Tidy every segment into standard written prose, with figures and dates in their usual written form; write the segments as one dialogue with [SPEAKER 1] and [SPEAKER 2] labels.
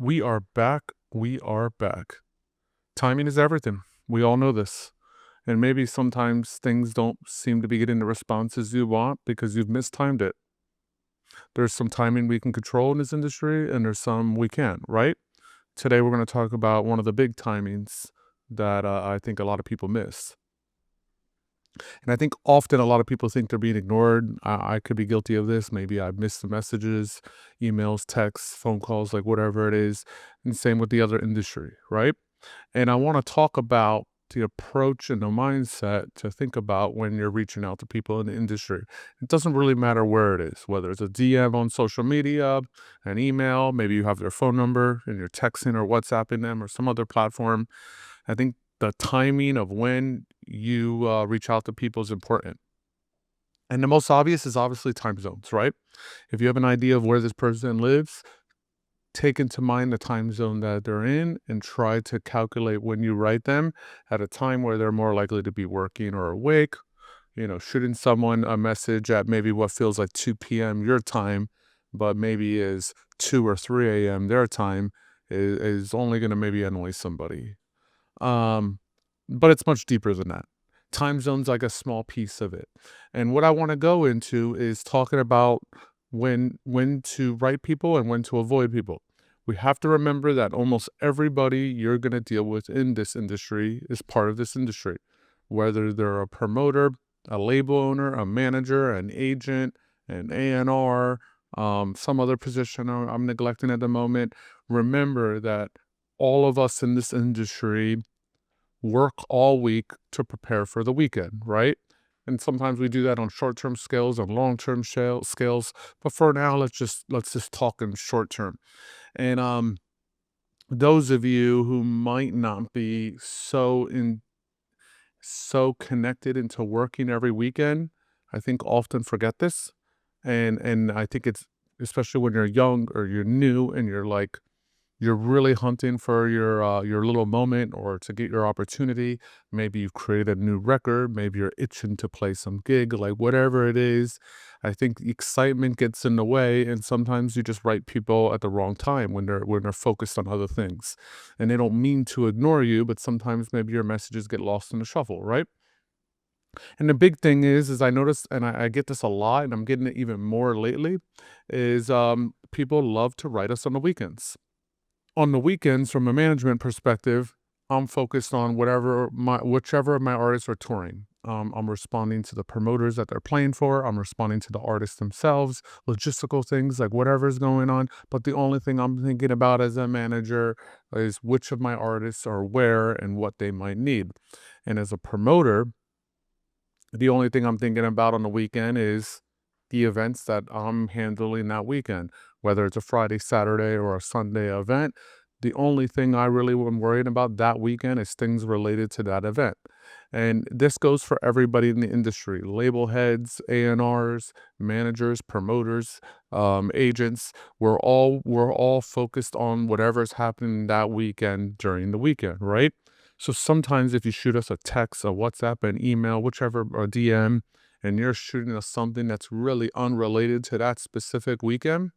[SPEAKER 1] We are back. We are back. Timing is everything. We all know this. And maybe sometimes things don't seem to be getting the responses you want because you've mistimed it. There's some timing we can control in this industry, and there's some we can't, right? Today, we're going to talk about one of the big timings that I think a lot of people miss. And I think often a lot of people think they're being ignored. I could be guilty of this. Maybe I've missed the messages, emails, texts, phone calls, like whatever it is. And same with the other industry, right? And I want to talk about the approach and the mindset to think about when you're reaching out to people in the industry. It doesn't really matter where it is, whether it's a DM on social media, an email, maybe you have their phone number and you're texting or WhatsApping them or some other platform. I think the timing of when you reach out to people is important. And the most obvious is obviously time zones, right? If you have an idea of where this person lives, take into mind the time zone that they're in and try to calculate when you write them at a time where they're more likely to be working or awake. Shooting someone a message at maybe what feels like 2 p.m. your time, but maybe is 2 or 3 a.m. their time is only going to maybe annoy somebody. Um, but it's much deeper than that. Time zone's like a small piece of it. And what I want to go into is talking about when to write people and when to avoid people. We have to remember that almost everybody you're going to deal with in this industry is part of this industry, whether they're a promoter, a label owner, a manager, an agent, an A&R, some other position I'm neglecting at the moment. Remember that all of us in this industry work all week to prepare for the weekend, right? And sometimes we do that on short-term scales, on long-term scales. But for now, let's just talk in short term. And those of you who might not be so connected into working every weekend, I think often forget this. And I think it's especially when you're young or you're new and you're really hunting for your little moment or to get your opportunity. Maybe you've created a new record. Maybe you're itching to play some gig, like whatever it is. I think the excitement gets in the way, and sometimes you just write people at the wrong time when they're focused on other things, and they don't mean to ignore you, but sometimes maybe your messages get lost in the shuffle, right? And the big thing is I notice, and I get this a lot, and I'm getting it even more lately, is people love to write us on the weekends. On the weekends, from a management perspective, I'm focused on whichever of my artists are touring. I'm responding to the promoters that they're playing for. I'm responding to the artists themselves, logistical things like whatever's going on. But the only thing I'm thinking about as a manager is which of my artists are where and what they might need. And as a promoter, the only thing I'm thinking about on the weekend is the events that I'm handling that weekend, whether it's a Friday, Saturday, or a Sunday event. The only thing I really am worried about that weekend is things related to that event. And this goes for everybody in the industry, label heads, A&Rs, managers, promoters, agents. We're all focused on whatever's happening that weekend during the weekend, right? So sometimes if you shoot us a text, a WhatsApp, an email, whichever, or DM, and you're shooting us something that's really unrelated to that specific weekend,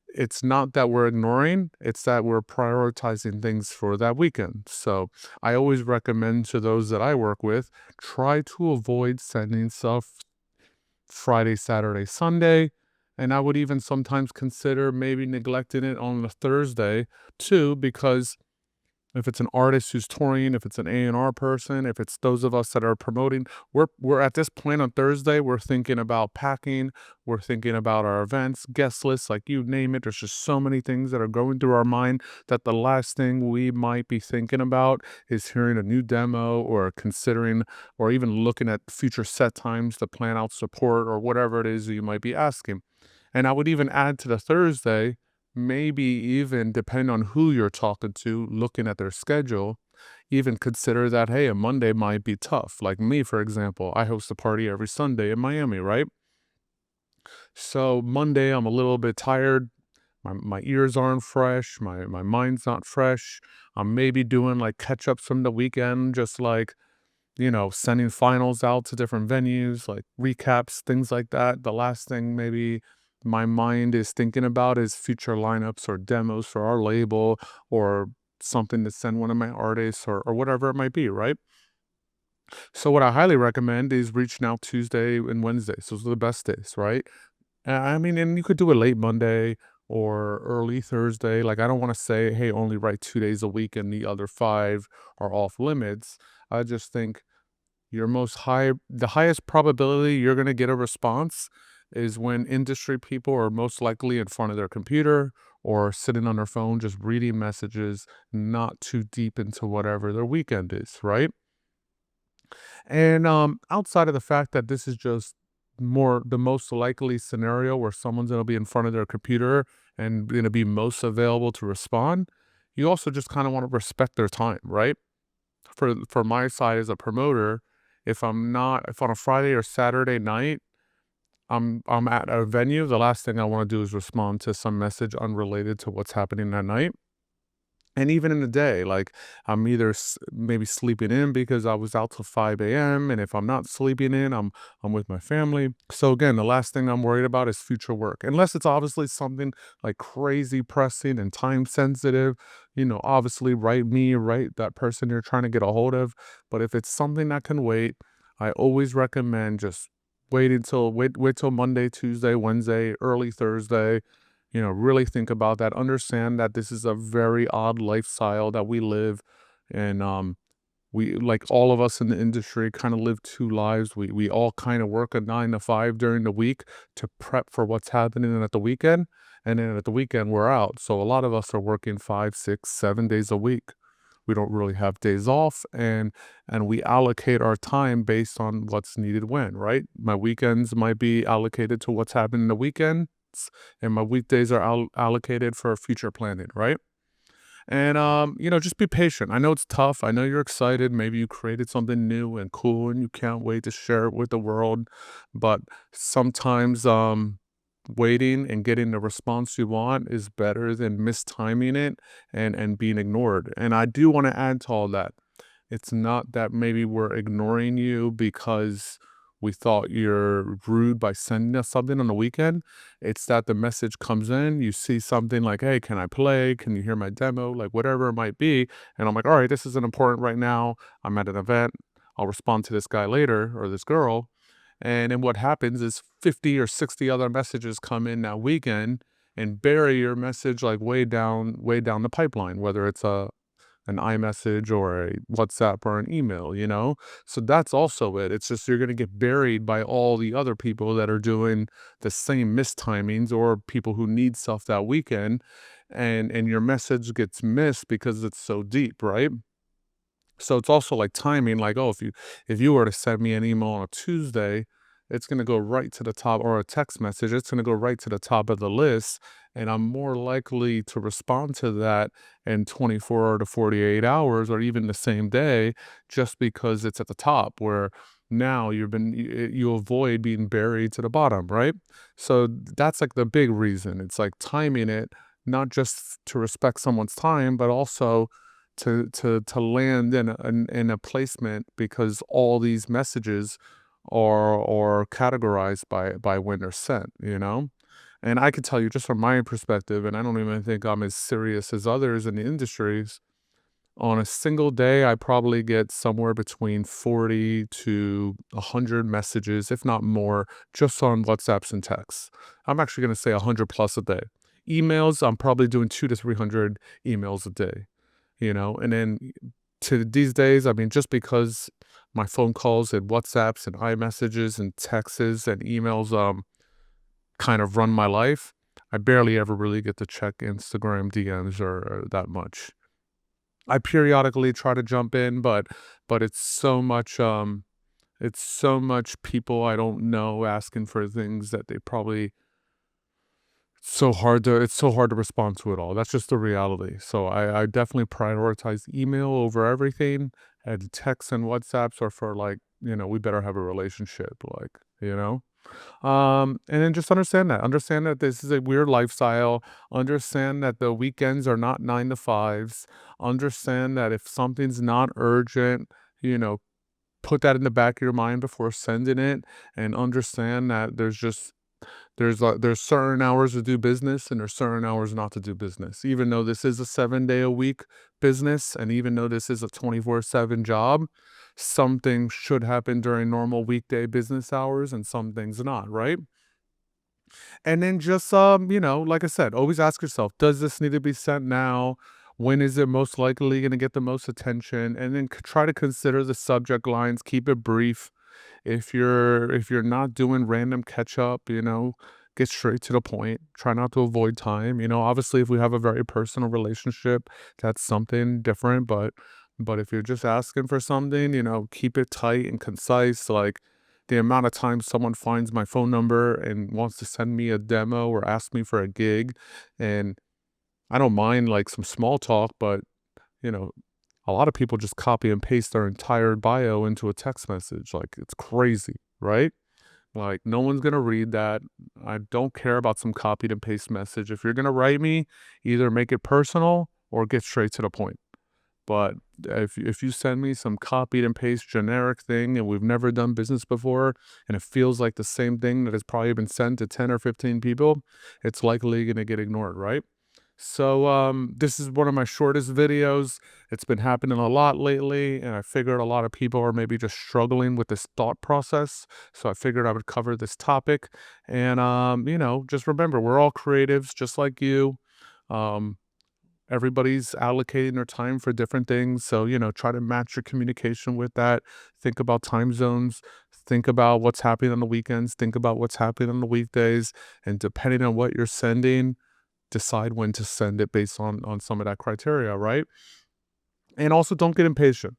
[SPEAKER 1] it's not that we're ignoring, it's that we're prioritizing things for that weekend. So I always recommend to those that I work with, try to avoid sending stuff Friday, Saturday, Sunday. And I would even sometimes consider maybe neglecting it on a Thursday too, because if it's an artist who's touring, if it's an A&R person, if it's those of us that are promoting, we're at this point on Thursday, we're thinking about packing, we're thinking about our events, guest lists, like you name it. There's just so many things that are going through our mind that the last thing we might be thinking about is hearing a new demo or considering or even looking at future set times to plan out support or whatever it is you might be asking. And I would even add to the Thursday, maybe even depending on who you're talking to, looking at their schedule, even consider that, hey, a Monday might be tough. Like me, for example, I host a party every Sunday in Miami, right? So Monday, I'm a little bit tired. My ears aren't fresh. My mind's not fresh. I'm maybe doing like catch ups from the weekend, just like, sending finals out to different venues, like recaps, things like that. The last thing maybe my mind is thinking about is future lineups or demos for our label or something to send one of my artists or whatever it might be, right? So what I highly recommend is reaching out Tuesday and Wednesdays. Those are the best days, right? I mean, and you could do it late Monday or early Thursday. Like, I don't want to say, hey, only write 2 days a week and the other five are off limits. I just think the highest probability you're going to get a response is when industry people are most likely in front of their computer or sitting on their phone just reading messages, not too deep into whatever their weekend is, right? And outside of the fact that this is just more the most likely scenario where someone's going to be in front of their computer and going to be most available to respond, you also just kind of want to respect their time, right? For my side as a promoter, if on a Friday or Saturday night I'm at a venue, the last thing I want to do is respond to some message unrelated to what's happening that night. And even in the day, like, I'm either maybe sleeping in because I was out till 5 a.m. And if I'm not sleeping in, I'm with my family. So again, the last thing I'm worried about is future work, unless it's obviously something like crazy pressing and time sensitive. Obviously, write me, write that person you're trying to get a hold of. But if it's something that can wait, I always recommend just wait till Monday, Tuesday, Wednesday, early Thursday. Really think about that. Understand that this is a very odd lifestyle that we live, and we like all of us in the industry kind of live two lives. We all kind of work a 9 to 5 during the week to prep for what's happening at the weekend, and then at the weekend we're out. So a lot of us are working 5, 6, 7 days a week. We don't really have days off, and we allocate our time based on what's needed when, right? My weekends might be allocated to what's happening the weekends, and my weekdays are allocated for future planning, right? And just be patient. I know it's tough. I know you're excited. Maybe you created something new and cool and you can't wait to share it with the world. But sometimes waiting and getting the response you want is better than mistiming it and being ignored. And I do want to add to all that. It's not that maybe we're ignoring you because we thought you're rude by sending us something on the weekend. It's that the message comes in, you see something like, hey, can I play? Can you hear my demo? Like whatever it might be. And I'm like, all right, this isn't important right now. I'm at an event. I'll respond to this guy later or this girl. And then what happens is 50 or 60 other messages come in that weekend and bury your message like way down the pipeline, whether it's an iMessage or a WhatsApp or an email. So that's also it. It's just you're going to get buried by all the other people that are doing the same mistimings or people who need stuff that weekend, and your message gets missed because it's so deep, right? So it's also like timing, like, oh, if you were to send me an email on a Tuesday, it's gonna go right to the top, or a text message, it's gonna go right to the top of the list, and I'm more likely to respond to that in 24 to 48 hours or even the same day, just because it's at the top where now you avoid being buried to the bottom, right? So that's like the big reason. It's like timing it, not just to respect someone's time, but also to land in a placement because all these messages are categorized by when they're sent. And I could tell you just from my perspective, and I don't even think I'm as serious as others in the industries. On a single day, I probably get somewhere between 40 to 100 messages, if not more, just on WhatsApps and texts. I'm actually going to say 100 plus a day. Emails, I'm probably doing 2 to 300 emails a day. And then to these days, I mean, just because my phone calls and WhatsApps and iMessages and texts and emails kind of run my life, I barely ever really get to check Instagram DMs or that much. I periodically try to jump in, but it's so much people I don't know asking for things that they probably it's so hard to respond to it all. That's just the reality. So I definitely prioritize email over everything, and texts and WhatsApps are for like, we better have a relationship, like, and then just understand that this is a weird lifestyle, understand that the weekends are not 9 to 5s, understand that if something's not urgent, you know, put that in the back of your mind before sending it, and understand that there's just There's certain hours to do business and there's certain hours not to do business. Even though this is a 7-day a week business and even though this is a 24/7 job, some things should happen during normal weekday business hours and some things not, right? And then just like I said, always ask yourself, does this need to be sent now? When is it most likely going to get the most attention? And then try to consider the subject lines, keep it brief. If you're not doing random catch up, get straight to the point. Try not to avoid time. Obviously if we have a very personal relationship, that's something different, but if you're just asking for something, keep it tight and concise. Like the amount of times someone finds my phone number and wants to send me a demo or ask me for a gig, and I don't mind like some small talk, but you know, a lot of people just copy and paste their entire bio into a text message. Like, it's crazy, right? Like, no one's gonna read that. I don't care about some copied and paste message. If you're gonna write me, either make it personal or get straight to the point. But if you send me some copied and paste generic thing and we've never done business before and it feels like the same thing that has probably been sent to 10 or 15 people, it's likely gonna get ignored, right? So this is one of my shortest videos. It's been happening a lot lately, and I figured a lot of people are maybe just struggling with this thought process. So I figured I would cover this topic. And just remember, we're all creatives, just like you. Um, Everybody's allocating their time for different things. So, try to match your communication with that. Think about time zones. Think about what's happening on the weekends. Think about what's happening on the weekdays. And depending on what you're sending, decide when to send it based on some of that criteria, right? And also don't get impatient.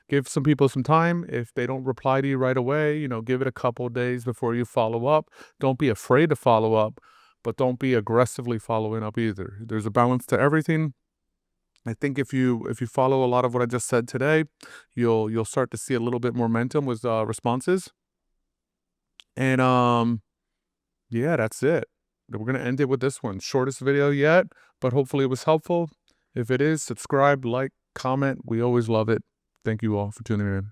[SPEAKER 1] Give some people some time. If they don't reply to you right away, give it a couple of days before you follow up. Don't be afraid to follow up, but don't be aggressively following up either. There's a balance to everything. I think if you follow a lot of what I just said today, you'll start to see a little bit more momentum with responses. And yeah, that's it. We're gonna end it with this one. Shortest video yet, but hopefully it was helpful. If it is, subscribe, like, comment. We always love it. Thank you all for tuning in.